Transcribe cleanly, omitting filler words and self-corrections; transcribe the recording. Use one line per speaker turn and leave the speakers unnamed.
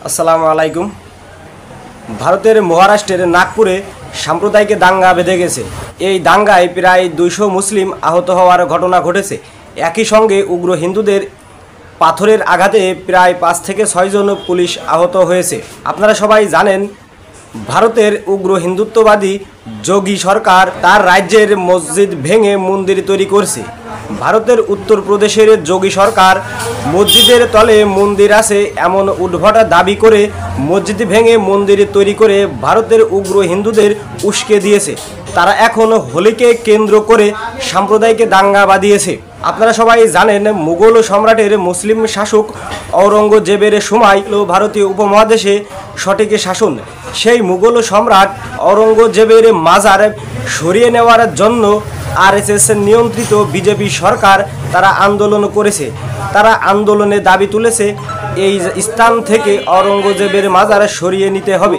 আসসালামু আলাইকুম। ভারতের মহারাষ্ট্রের নাগপুরে সাম্প্রদায়িক দাঙ্গা বেঁধে গেছে। এই দাঙ্গায় প্রায় 200 মুসলিম আহত হওয়ার ঘটনা ঘটেছে। একই সঙ্গে উগ্র হিন্দুদের পাথরের আঘাতে প্রায় 5 থেকে 6 জন পুলিশ আহত হয়েছে। আপনারা সবাই জানেন, ভারতের উগ্র হিন্দুত্ববাদী যোগী সরকার তার রাজ্যের মসজিদ ভেঙে মন্দির তৈরি করছে। ভারতের উত্তরপ্রদেশের যোগী সরকার মসজিদের তলে মন্দির আছে এমন উদ্ভট দাবি করে মসজিদ ভেঙে মন্দির তৈরি করে ভারতের উগ্র হিন্দুদের উস্কে দিয়েছে। তারা এখন হোলিকে কেন্দ্র করে সাম্প্রদায়িক দাঙ্গা বাঁধিয়েছে। আপনারা সবাই জানেন, মুঘল সম্রাটের মুসলিম শাসক ঔরঙ্গজেবের সময় ভারতীয় উপমহাদেশে সঠিক শাসন। সেই মুঘল সম্রাট ঔরঙ্গজেবের মাজার সরিয়ে নেওয়ার জন্য আরএসএস নিয়ন্ত্রিত বিজেপি সরকার তারা আন্দোলন করেছে। তারা আন্দোলনে দাবি তুলেছে এই স্থান থেকে ঔরঙ্গজেবের মাজার সরিয়ে নিতে হবে।